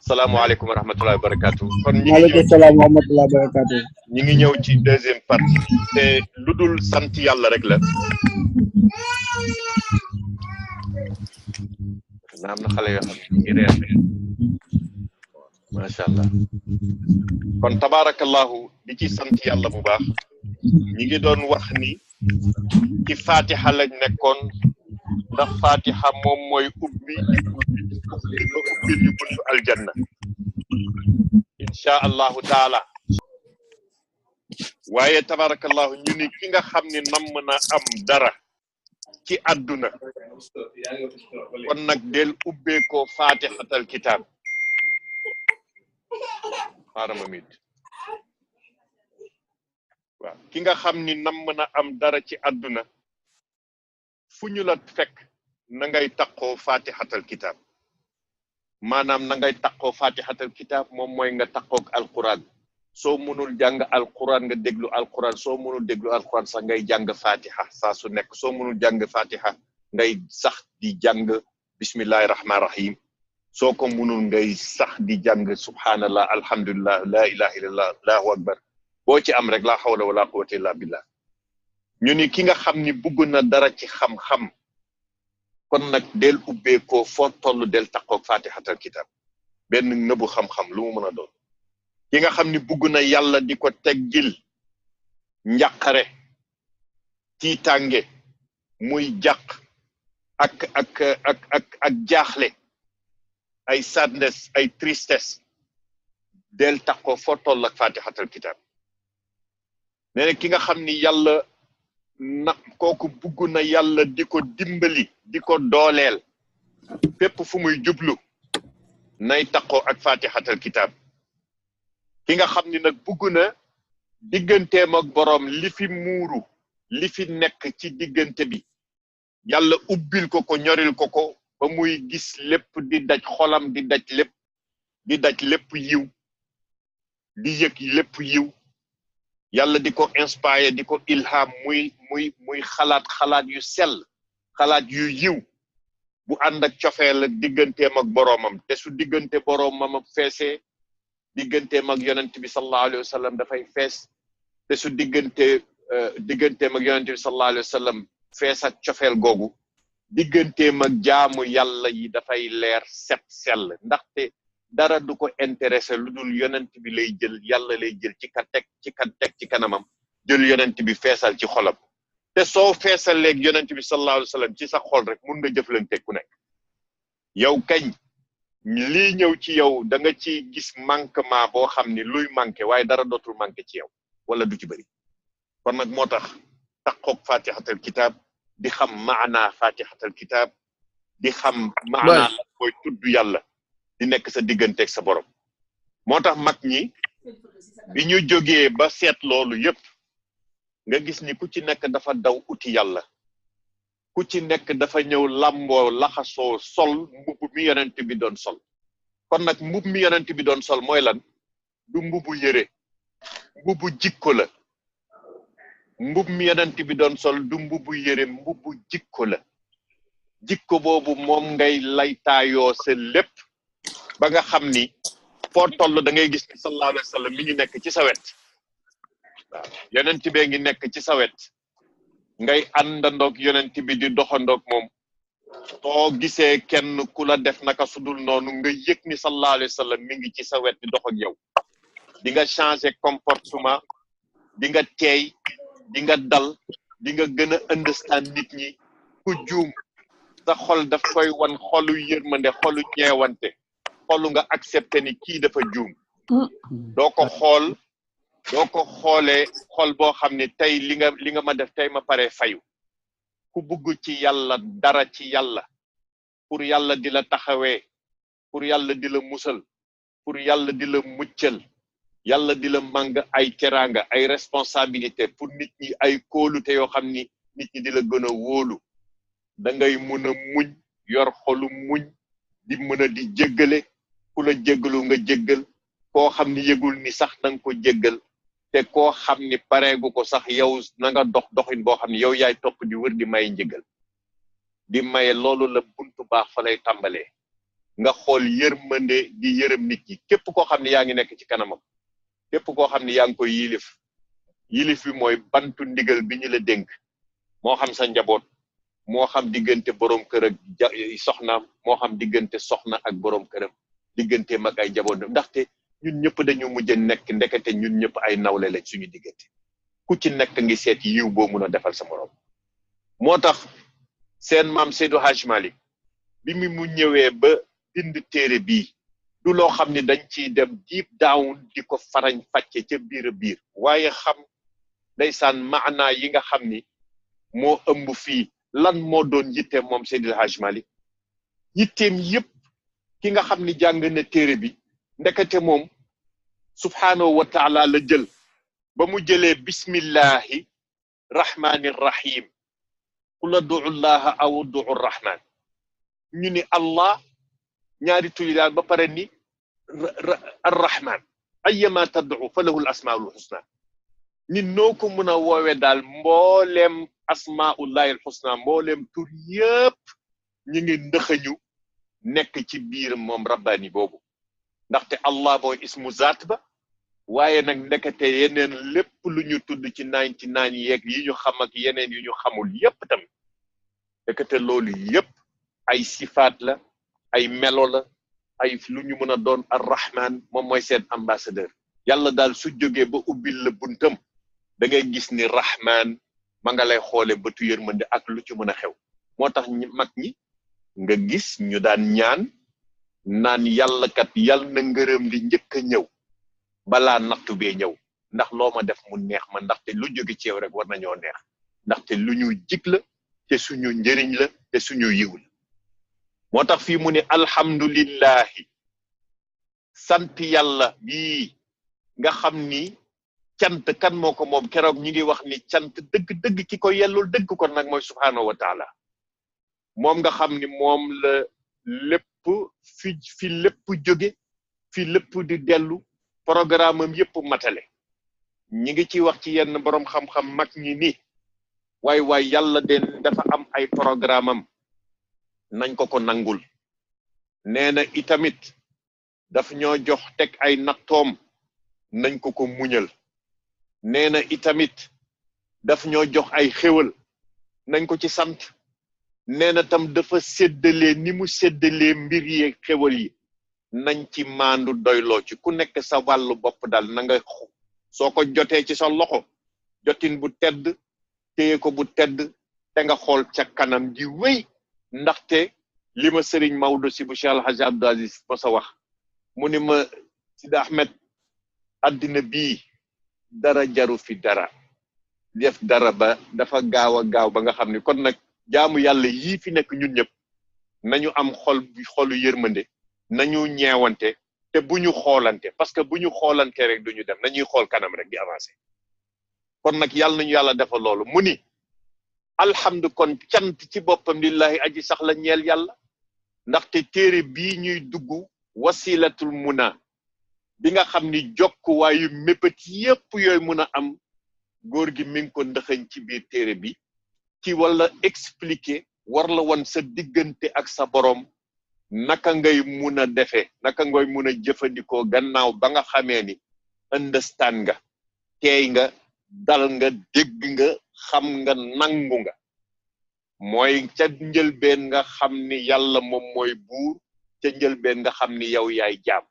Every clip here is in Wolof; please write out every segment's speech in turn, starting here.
salaamaaleykum wa rahmatullahi wa barakatuh. kon maaleykum salaam wa rahmatullahi wa barakatuh. ñi ngi ñëw ci deuxième partie te lu dul sant yàlla rek la. naam na xale yoo xam ne ngi reer macha allah kon tabarakallahu di ci sant yàlla bu baax ñi ngi doon wax ni ci fatiha lañ nekkoon ndax fatiha moom mooy ubbi ñu buntu aljanna insha allahu taala waaye tabarakallahu ñu ni ki nga xam ni namm na am dara ci àdduna kon nag del ubbee ko fatihatal kitab xaarama mit waaw ki nga xam ni namm na am dara ci àdduna fu ñu la fekk na ngay taqoo fatihatal kitab maanaam na ngay taqoo fatihatal kitab moom mooy nga taqoog alquran soo mënul jàng alquran nga déglu alquran soo mënul déglu alquran sax ngay jàng fatiha saa su nekk soo mënul jàng fatiha ngay sax di jàng bismillahi rahmaani rahim soo ko mënul ngay sax di jàng subhanallah alhamdulillah la ilaha illallah allahu akbar boo ci am rek la hawla wala quwwata illa billah ñu ni ki nga xam ni bugg na dara ci xam-xam kon nag del ubbee ko foo toll del taqoog fatihatal kitab benn nëbu xam-xam lu mu mën a doon ki nga xam ni bugg na yàlla di ko teggil njàqare tiitange muy jàq ak jaaxle ay sadness ay tristesse del taqoo foo toll ak fatihatal kitab nee na ki nga xam ni yàlla na kooku bugg na yàlla di ko dimbali di ko dooleel fépp fu muy jublu nay taqoo ak fatihatal kitab ki nga xam ni nag bugg na digganteem ak boroom li fi muuru li fi nekk ci diggante bi yàlla ubbil ko ko ñoril ko ko ba muy gis lépp di daj xolam di daj lépp yiw di yëg lépp yiw yàlla di ko inspire di ko ilham muy xalaat yu sell xalaat yu yiw bu ànd ak cofeel ak digganteem ak boroomam te su diggante boroomam ak feesee digganteem ak yonent bi sallallahu alayhi wa sallam dafay fees te su digganteem ak yonent bi sallallahu alayhi wa sallam fees ak cofeel googu digganteem ak jaamu yàlla yi dafay leer set sell ndaxte dara du ko intéressé lu dul yonent bi lay jël yàlla lay jël ci kanamam jël yonent bi feesal ci xolam te soo feesal léegi yonent bi sallallahu alayhi wa sallam ci sa xol rek mun nga jëflante ku nekk yow kañ lii ñëw ci yow da nga ci gis manquement boo xam ni luy manqué waaye dara dootul manqué ci yow wala du ci bëri kon nag moo tax taqoog fatihatal kitab di xam maana fatihatal kitab di xam maana la koy tudd yàlla di nekk sa digganteeg sa borom moo tax mag ñi bi ñu jógee ba seet loolu yépp nga gis ni ku ci nekk dafa daw uti yàlla ku ci nekk dafa ñëw làmboo laxasoo sol mbubb mi yonent bi doon sol kon nag mbubb mi yonent bi doon sol mooy lan du mbubbu yére mbubbu jikko la mbubb mi yonent bi doon sol du mbubbu yére mbubbu jikko la jikko boobu moom ngay laytaayoo sa lépp ba nga xam ni foo toll da ngay gis ni sallallahu alayhi wa sallam mi ngi nekk ci sa wet waaw yonent bee ngi nekk ci sa wet ngay àndandoog yonent bi di doxandoog moom soo gisee kenn ku la def naka sudul noonu nga yëg ni sallallahu alayhi wa sallam mi ngi ci sa wet di dox ak yow di nga changer comportement di nga teey di nga dal di nga gën a understand nit ñi ku juum sa xol daf koy wan xolu yërmande xolu ñeewante xolu nga accepté ni kii dafa juum doo ko xoolee xol boo xam ne tey li nga ma def tey ma pare fayu ku bugg ci yàlla dara ci yàlla pour yàlla di la taxawee pour yàlla di la musal pour yàlla di la muccal yàlla di la màng ay teraanga ay responsabilité pour nit ñi ay kóolute yoo xam ni nit ñi di la gën a wóolu da ngay mën a muñ yor xolu muñ di mën a di jéggale ku la jéggalu nga jéggal koo xam ni yëgul ni sax nanga ko jéggal te koo xam ni pareegu ko sax yow na nga doxin boo xam ni yow yaay topp di wër di may njëgal di maye loolu la buntu baax fa lay tàmbalee nga xool yërmande di yërëm nit ñi képp koo xam ne yaa ngi nekk ci kanamam képp koo xam ne yaa ngi koy yilif bi mooy bantu ndigal bi ñu la dénk moo xam sa njaboot moo xam diggante borom kër ak soxnaam moo xam diggante soxna ak borom këram diggante mag ay njabootam ndaxte ñun ñëpp dañu mujj nekk ndekete ñun ñëpp ay nawle lañ suñu diggante ku ci nekk ngi seet yiw boo mun a defal sa morom moo tax seen maam Seydou Hadj Malick bi mu ñëwee ba bind téere bii du loo xam ne dañ ciy dem deep down di ko farañ fàcce ca biir a biir waaye xam ndeysaan maanaa yi nga xam ni moo ëmb fii lan moo doon yitteem moom Seydil Hadj Malick yitteem yépp ki nga xam ni jàng na téere bi ndekete moom subhaanahu wa taala la jël ba mu jëlee bismillahi rahmani rahim qul ad'u llaha aw ad'u rahman ñu ni allah ñaari tuyi daal ba pare ni arrahman ayyama tad'u falahu al asmaul husna ni noo ko mën a woowe daal mbooleem asmaullahi al husna mbooleem tur yëpp ñu ngi ndëxañu nekk ci biir moom rabbani boobu ndaxte allah mooy ismu zaat ba waaye nag ndekete yeneen lépp lu ñu tudd ci 99 yeeg yi ñu xam ak yeneen yu ñu xamul yépp tamit ndekete loolu yépp ay sifaat la ay melo la ay lu ñu mën a doon arrahman moom mooy seen ambassadeur yàlla daal su jógee ba ubbil la buntam da ngay gis ni rahman ma nga lay xoole bëtu yërmande ak lu ci mën a xew moo tax mag ñi nga gis ñu daan ñaan naan yàlla kat yàlla na ngërëm li njëkk a ñëw balaa nattu bee ñëw ndax loo ma def mu neex ma ndaxte lu jóge ci yow rek war nañoo neex ndaxte lu ñu jig la te suñu njëriñ la te suñu yiw la moo tax fii mu ne alhamdulillahi sant yàlla bii nga xam ni cant kan moo ko moom keroog ñi ngi wax ni cant dëgg-dëgg ki ko yellul dëgg kon nag mooy subhaanahu wa taala moom nga xam ni moom la lépp fi lépp jóge fi lépp di dellu programme am yépp matale ñi ngi ci wax ci yenn boroom xam-xam mag ñi ni waay yàlla de dafa am ay programme am nañ ko nangul nee na itamit daf ñoo jox teg ay nattoom nañ ko muñal nee na itamit daf ñoo jox ay xéwal nañ ko ci sant nee na tam dafa séddalee ni mu séddalee mbir yi xéwal yi nañ ci maandu doyloo ci ku nekk sa wàllu bopp daal na nga soo ko jotee ci sa loxo jotin bu tedd téye ko bu tedd te nga xool ca kanam ji wéy ndaxte li ma sëriñ Maodo si bu Cheikh Al Hadj Abdou Aziz ba sa wax mu ni ma Sidi Ahmed addina bii dara jaru fi dara def dara ba dafa gaaw a gaaw ba nga xam ni kon nag jaamu yàlla yii fi nekk ñun ñëpp nañu am xolu yërmande nañu ñeewante te bu ñu xoolante parce que bu ñu xoolante rek duñu dem nañuy xool kanam rek di avancer kon nag yàlla nañu yàlla defal loolu mu ni alhamdu kon cant ci boppam lillahi aji sax la ñeel yàlla ndaxte téere bii ñuy dugg wasilatul muna bi nga xam ni jokkuwaayu mébét yépp yooyu mun a am góor gi mi ngi ko ndëxañ ci biir téere bi ci wala expliquer war la won sa diggante ak sa borom naka ngay mun a defee naka ngay mun a jëfandikoo gannaaw ba nga xamee ni understand nga teey nga dal nga dégg nga xam nga nangu nga mooy ca njëlbeen nga xam ni yàlla moom mooy buur ca njëlbeen nga xam ni yow yaay jaam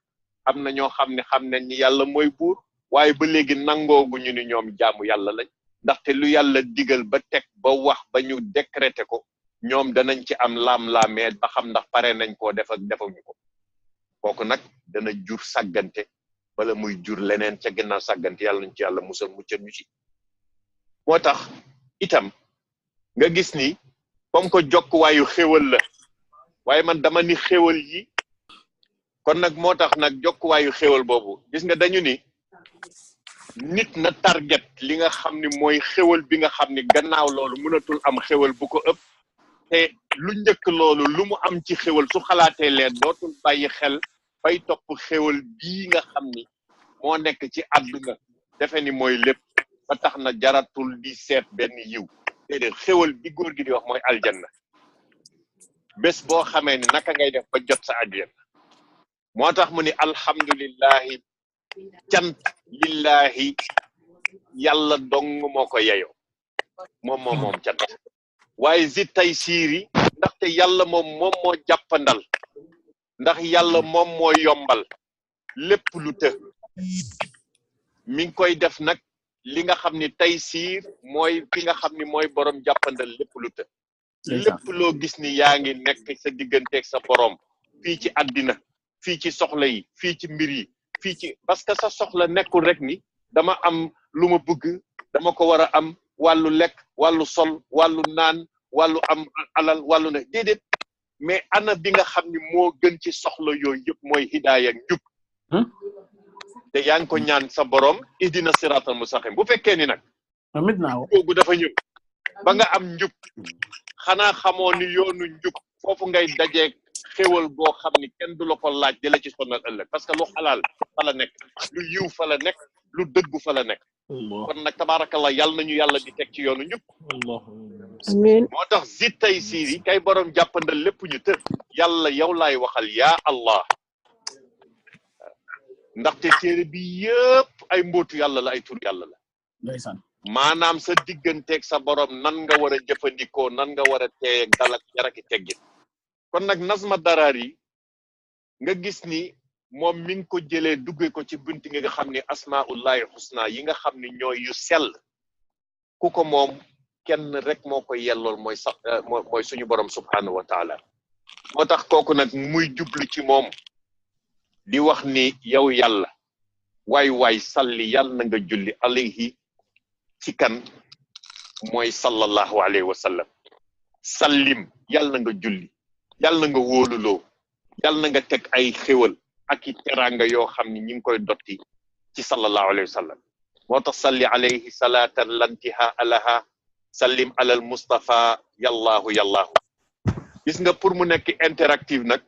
am na ñoo xam ne xam nañ ni yàlla mooy buur waaye ba léegi nangoogu ñu ni ñoom jaamu yàlla lañ ndaxte lu yàlla digal ba teg ba wax ba ñu décréter ko ñoom danañ ci am laam-laamee ba xam ndax pare nañ koo def ak defuñu ko kooku nag dana jur sàggante bala muy jur leneen ca ginnaaw sàggante yàlla nañ ci yàlla musal muccal ñu ci moo tax itam nga gis ni comme ko jokkuwaayu xéwal la waaye man dama ni xéwal yi kon nag moo tax nag jokkuwaayu xéwal boobu gis nga dañu ni nit na target li nga xam ni mooy xéwal bi nga xam ni gannaaw loolu mënatul am xéwal bu ko ëpp te lu njëkk loolu lu mu am ci xéwal su xalaatee leen dootul bàyyi xel bay topp xéwal bii nga xam ni moo nekk ci àdduna defe ni mooy lépp ba tax na jaratul di seet benn yiw déedéet xéwal bi góor gi di wax mooy aljanna bés boo xamee ni naka ngay def ba jot sa àjjana moo tax mu ni alhamdulillahi cant lillahi yàlla dong moo ko yeyoo moom cant waaye zi tay siiri ndaxte yàlla moom moo jàppandal ndax yàlla moom moo yombal lépp lu të mi ngi koy def nag li nga xam ni tay siir mooy fi nga xam ni mooy borom jàppandal lépp lu të lépp loo gis ni yaa ngi nekk sa digganteeg sa borom fii ci àddina fii ci soxla yi fii ci mbir yi fii ci parce que sa soxla nekkul rek ni dama am lu ma bëgg dama ko war a am wàllu lekk wàllu sol wàllu naan wàllu am alal wàllu ne déedéet mais ana bi nga xam ni moo gën ci soxla yooyu yëpp mooy hidaaya ak njub te yaa ngi ko ñaan sa borom ihdina siratal mustaqim bu fekkee ni nag amit naaw googu dafa ñëw ba nga am njub xanaa xamoo ni yoonu njub foofu ngay dajeeg xéwal boo xam ni kenn du la ko laaj di la ci sonal ëllëg parce que lu xalaal fa la nekk lu yiw fa la nekk lu dëggu fa la nekk kon nag tabaarakallah yàlla nañu yàlla di teg ci yoonu njub amiin moo tax zi tay siir yi kay borom jàppandal lépp ñu të yàlla yow laay waxal yaa allah ndaxte téere bi yëpp ay mbootu yàlla la ay tur yàlla la ndeysaan maanaam sa digganteeg sa borom nan nga war a jëfandikoo nan nga war a teey dal ak yar ak teggin kon nag nazma daraar yi nga gis ni moom mi ngi ko jëlee duggee ko ci bunti nga xam ni asmaullahi husna yi nga xam ni ñooy yu sell ku ko moom kenn rek moo koy yellool mooy sax mooy suñu borom subhanahu wa taala moo tax kooku nag muy jublu ci moom di wax ni yow yàlla waay salli yàlla na nga julli alayhi ci kan mooy sallallahu alayhi wa sallam sallim yàlla na nga julli yàlla na nga wóoluloo yàlla na nga teg ay xéwal ak i teraanga yoo xam ni ñi ngi koy dotti ci sallallahu alayhi wa sallam moo tax salli alayhi salatan lantiha alaha sallim alal mustafa yallaahu gis nga pour mu nekk interactive nag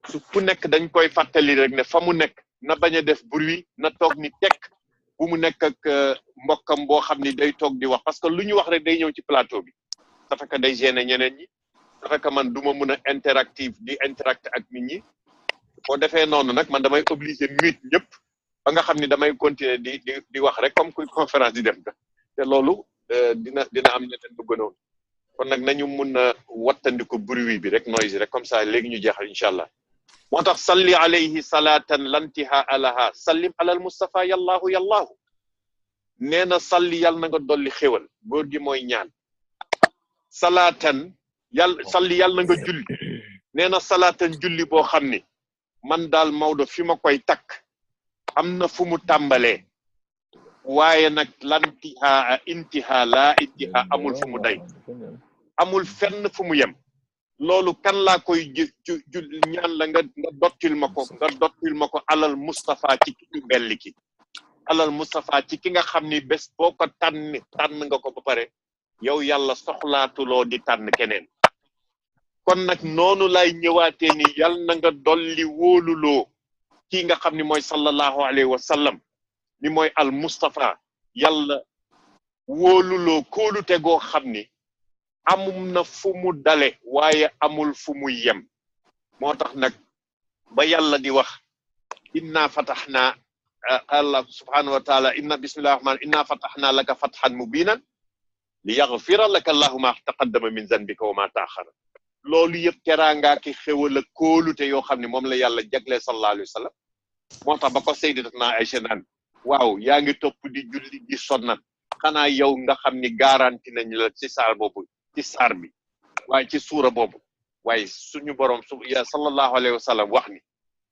su ku nekk dañ koy fàttali rek ne fa mu nekk na bañ a def bruit na toog ni tekk bu mu nekk ak mbokkam boo xam ni day toog di wax parce que lu ñu wax rek day ñëw ci plateau bi dafa ka day gêner ñeneen ñi dafa ka man du ma mun a di interacte ak nit ñi boo defee noonu nag man damay obligé mute ñëpp ba nga xam ni damay continuer di wax rek comme kuy conférence di def te loolu dina am ñeneen du gënoon kon nag nañu mun a wattandiku bruit bi rek noise rek comme ça léegi ñu jeexal incha allah moo tax salli alayhi salatan lantiha alaha sallim alal mustafa yallaahu nee na salli yàlla na nga dolli xéwal góor gi mooy ñaan salatan salli yàlla na nga julli nee na salatan julli boo xam ni man daal Maodo fi ma koy takk am na fu mu tàmbalee waaye nag lantiha intiha laa intiha amul fu mu day amul fenn fu mu yem loolu kan laa koy ñaan la nga dottil ma ko alal Mustafa ci ki ñu belli ki alal Mustafa ci ki nga xam ni bés boo ko tànn nga ko ba pare yow yàlla soxlaatuloo di tànn keneen kon nag noonu lay ñëwaatee ni yàlla na nga dolli wóoluloo kii nga xam ni mooy sallallahu alayhi wa sallam ni mooy al Mustafa yàlla wóoluloo kóolute goo xam ni amum na fu mu dale waaye amul fu mu yem moo tax nag ba yàlla di wax inna fataxna allah subhanahu wa taala bismillahi rahman inna fataxna laka fatxan mubinan li yaxfira laka allahu ma taqaddama min zanbika wa ma taaxara loolu yëpp teraanga ki xéwal ak kóolute yoo xam ne moom la yàlla jagle sallallahu alayhi wa sallam moo tax ba ko sayyidatuna Aïcha naan waaw yaa ngi topp di julli di sonnat xanaa yow nga xam ni garanti nañ la ci saar boobu ci saar bi waaye ci suura boobu waaye suñu borom ya sallallahu alayhi wa sallam wax ni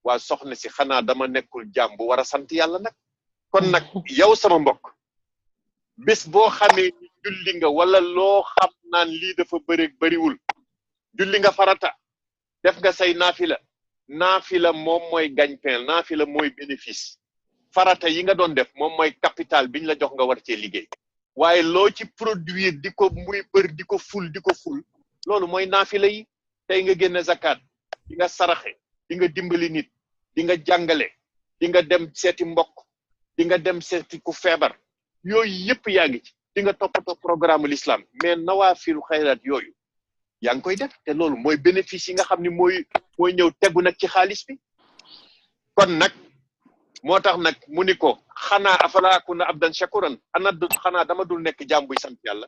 waa soxna si xanaa dama nekkul jaam bu war a sant yàlla nag kon nag yow sama mbokk bés boo xamee ni julli nga wala loo xam naan lii dafa bëriwul julli nga farata def nga say naafila moom mooy gagne-pain naafila mooy bénéfice farata yi nga doon def moom mooy capital biñ la jox nga war cee liggéey waaye loo ci produire di ko muy bër di ko ful loolu mooy naafila yi tey nga génne zakat di nga saraxe di nga dimbali nit di nga jàngale di nga dem seeti mbokk di nga dem seeti ku feebar yooyu yëpp yaa ngi ci di nga toppatoo programme l'islam mais nawaafilu xayraat yooyu yaa ngi koy def te loolu mooy bénéfice yi nga xam ni mooy ñëw tegu nag ci xaalis bi kon nag moo tax nag mu ni ko xanaa afalaa akuna abdan shakuran xanaa dama dul nekk jaam buy sant yàlla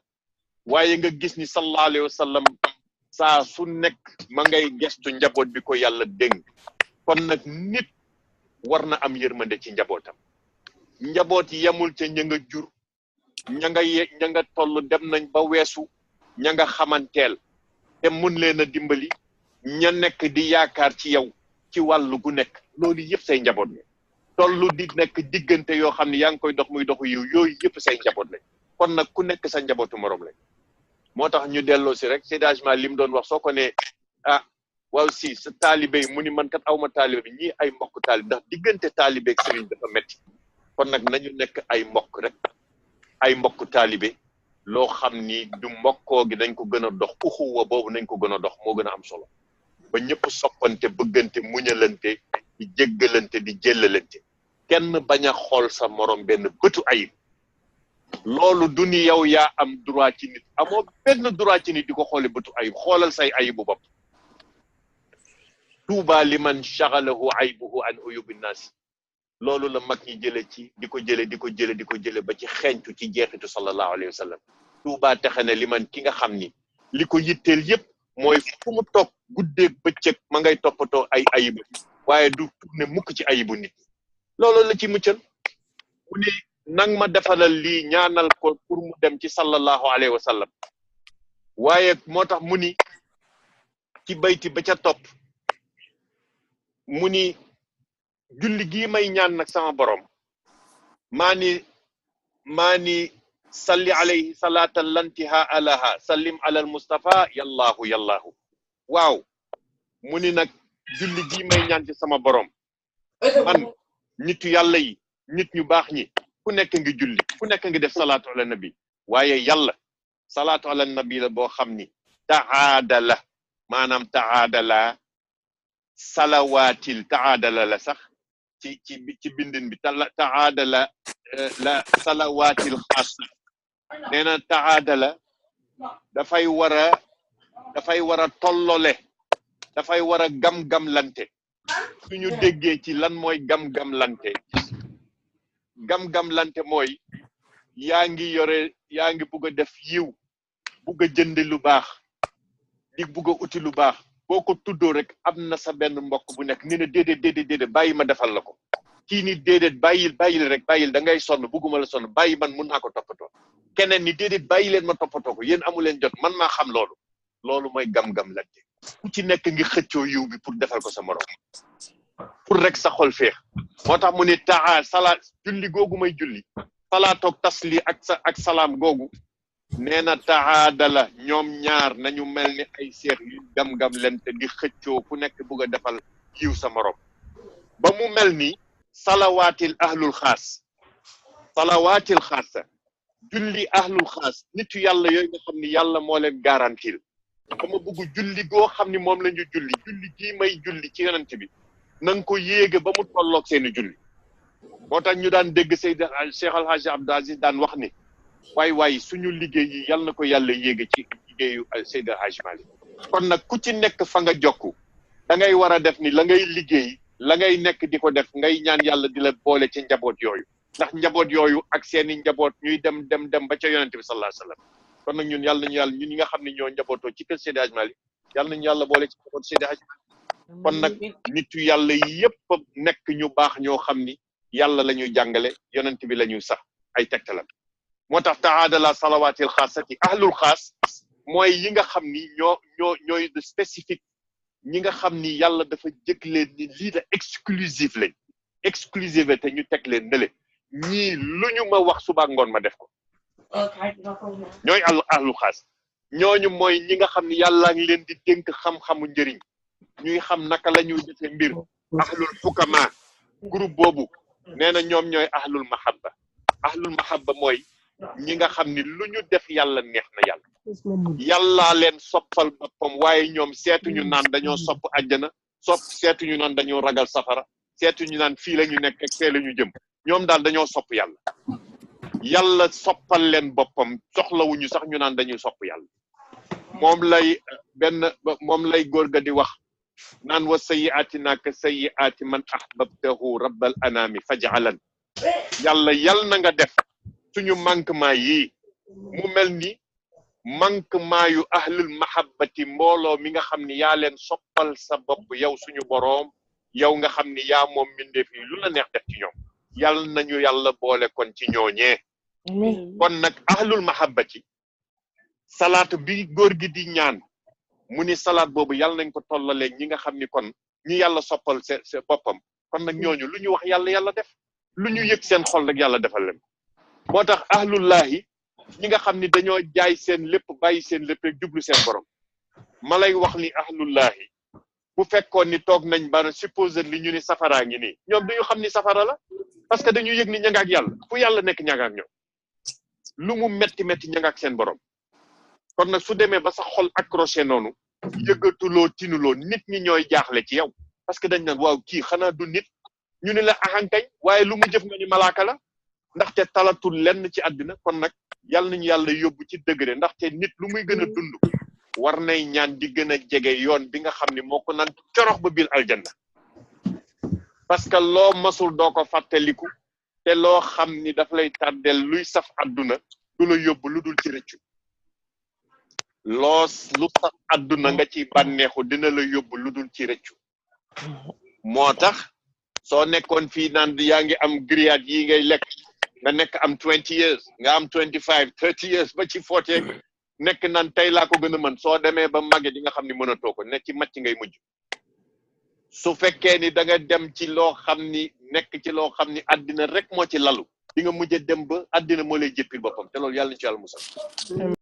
waaye nga gis ni sallallahu alayhi wa sallam saa su nekk ma ngay gestu njaboot bi ko yàlla dénk kon nag nit war na am yërmande ci njabootam njaboot yi yemul ca ña nga jur ña nga toll dem nañ ba weesu ña nga xamanteel te mun leen a dimbali ña nekk di yaakaar ci yow ci wàllu gu nekk loolu yëpp say njaboot la tollu di nekk diggante yoo xam ne yaa ngi koy dox muy doxu yiw yooyu yëpp say njaboot lañ kon nag ku nekk sa njabootu morom lañ moo tax ñu delloo si rek sédagement li mu doon wax soo ko ne waaw si sa taalibe yi mu ni man kat awma taalibe bi ñii ay mbokk taalibe ndax diggante taalibe ak sëriñ dafa metti kon nag nañu nekk ay mbokk rek ay mbokk taalibe loo xam ni du mbokkoo gi nañ ko gën a dox uxuwa boobu nañ ko gën a dox moo gën a am solo ba ñëpp soppante bëggante muñalante di jéggalante di jéllalante kenn bañ a xool sa morom benn bëtu ayib loolu du ni yow yaa am droit ci nit amoo benn droit ci nit di ko xoole bëtu ayib xoolal say ayibu bopp tuuba liman shaghalahu aybuhu an uyubi naas loolu la mag ñi jële ci di ko jële ba ci xeeñtu ci jeexitu sallallahu alayhi wa sallam tuuba texe ne liman ki nga xam ni li ko yitteel yépp mooy fu mu toog guddeeg bëccëg ma ngay toppatoo ay ayibu waaye du tourné mukk ci ayibu nit loolu la ci muccal mu ni nang ma defalal lii ñaanal ko pour mu dem ci sallallahu alayhi wa sallam waaye moo tax mu ni ci bayti ba ca topp mu ni julli gii may ñaan nag sama borom maa ni salli alayhi salatan lantiha alaha sallim ala al mustafa yallahu waaw mu ni nag julli gii may ñaan ci sama borom man nitu yàlla yi nit ñu baax ñi ku nekk ngi julli ku nekk ngi def salaatu ala nabi waaye yàlla salaatu ala nabi la boo xam ni taadala maanaam taadala salawaatil taadala la sax ci bindin bi taadala la salawaatil xaas nee na taadala dafay war a tollole dafay war a gam-gam lante suñu déggee ci lan mooy gam-gam lante gam-gam lante mooy yaa ngi bugg a def yiw bugg a jënd lu baax di bugg a uti lu baax boo ko tuddoo rek am na sa benn mbokk bu nekk ni ne déedéet bàyyi ma defal la ko kii ni déedéet bàyyil da ngay sonn bugguma la sonn bàyyi man mun naa ko toppatoo keneen ni déedéet bàyyi leen ma toppatoo ko yéen amu leen jot man maa xam loolu mooy gam-gam lante ku ci nekk ngi xëccoo yiw bi pour defal ko sa morom pour rek sa xol feex moo tax mu ne salaat julli googu may julli salaatoog tasli ak salaam googu nee na taadala ñoom ñaar nañu mel ni ay seex yu gam-gam lente di xëccoo ku nekk bugg a defal yiw sa morom ba mu mel ni salawaatil ahlul xaas julli ahlul xaas nitu yàlla yooyu nga xam ni yàlla moo leen garantil dama bëgg julli goo xam ni moom la ñu julli gii may julli ci yonent bi na nga ko yéege ba mu tolloog seeni julli moo tax ñu daan dégg Seydi Cheikh Al Hadji Abdou Aziz daan wax ni waay suñu liggéey yi yal na ko yàlla yéege ci liggéeyu Seydi El Hadji Malick kon nag ku ci nekk fa nga jokku da ngay war a def ni la ngay liggéey la ngay nekk di ko def ngay ñaan yàlla di la boole ci njaboot yooyu ndax njaboot yooyu ak seeni njaboot ñuy dem ba ca yonent bi sallallahu alayhi wasallam kon nag ñun yàlla ñun ñi nga xam ne ñoo njabootoo ci kër Seydi El Hadji Malick yàlla nañu yàlla boole ci njaboot Seydi El Hadji Malick kon nag nitu yàlla yépp nekk ñu baax ñoo xam ni yàlla la ñuy jàngale yonent bi la ñuy sax ay tegtalam moo tax taadala salawaatil xaasati ahlul xaas mooy yi nga xam ni ñooy de spécifique ñi nga xam ni yàlla dafa jëkk leen ni lii da exclusive te ñu teg leen nële ñii lu ñu ma wax suba ngoon ma def ko ñooy ahlul xaas ñooñu mooy ñi nga xam ni yàlla ngi leen di dénk xam-xamu njëriñ ñuy xam naka la ñuy defee mbir ahlul xukama groupe boobu nee na ñoom ñooy ahlul mahabba mooy ñi nga xam ni lu ñu def yàlla neex na yàllaa leen soppal boppam waaye ñoom seetuñu naan dañoo sopp àjjana seetuñu naan dañoo ragal safara seetuñu naan fii la ñu nekk ak fee la ñu jëm ñoom daal dañoo sopp yàlla soppal leen boppam soxlawuñu sax ñu naan dañuy sopp yàlla moom lay góor ga di wax naan wa sayyi'aatinaa ka sayyi'aati man ahbabtahu rabbal anaami faj'alan yal na nga def suñu manquement yi mu mel ni manquement yu ahlul mahabbati mbooloo mi nga xam ni yaa leen soppal sa bopp yow suñu boroom yow nga xam ni yaa moom mbindeef yi lu la neex def ci ñoom yal nañu yàlla boole kon ci ñooñee kon nag ahlul mahabbati salaat bi góor gi di ñaan mu ni salaat boobu yàlla nañ ko tollalee ñi nga xam ni kon ñi yàlla soppal se boppam kon nag ñooñu lu ñu wax yàlla def lu ñu yëg seen xol rek yàlla defal leen moo tax ahlullahi ñi nga xam ni dañoo jaay seen lépp bàyyi seen lépp rek jublu seen borom ma lay wax ni ahlullahi bu fekkoon ni toog nañ ba supposé li ñu ni safaraa ngi nii ñoom duñu xam ni safara la parce que dañu yëg ni ña nga ak yàlla fu yàlla nekk ña nga ak ñoom lu mu metti ña nga ak seen borom kon nag su demee ba sa xol accroché noonu yëgatuloo tinuloo nit ñi ñooy jaaxle ci yow parce que dañ naan waaw kii xanaa du nit ñu ni la ahankañ waaye lu mu jëf nga ni malaaka la ndaxte talatul lenn ci àddina kon nag yàlla nañu yàlla yóbbu ci degré ndaxte nit lu muy gën a dund war nay ñaan di gën a jege yoon bi nga xam ni moo ko naan corox ba biir aljanna parce que loo masul doo ko fàttaliku te loo xam ni daf lay tàddeel luy saf àdduna du la yóbbu lu dul ci rëccu lu saf àdduna nga ci bànneexu dina la yóbbu lu dul ci rëccu moo tax soo nekkoon fii naan yaa ngi am grillade yi ngay lekk nga nekk am 20 years nga am 25 30 years ba ci 40 nekk naan tey laa ko gën a mën soo demee ba màgge di nga xam ni mënatoo ko ne ci macc ngay mujj su fekkee ni da nga dem ci loo xam ni nekk ci loo xam ni àddina rek moo ci lalu di nga mujj dem ba àddina moo lay jëppil boppam te loolu yàlla na ci yàlla musal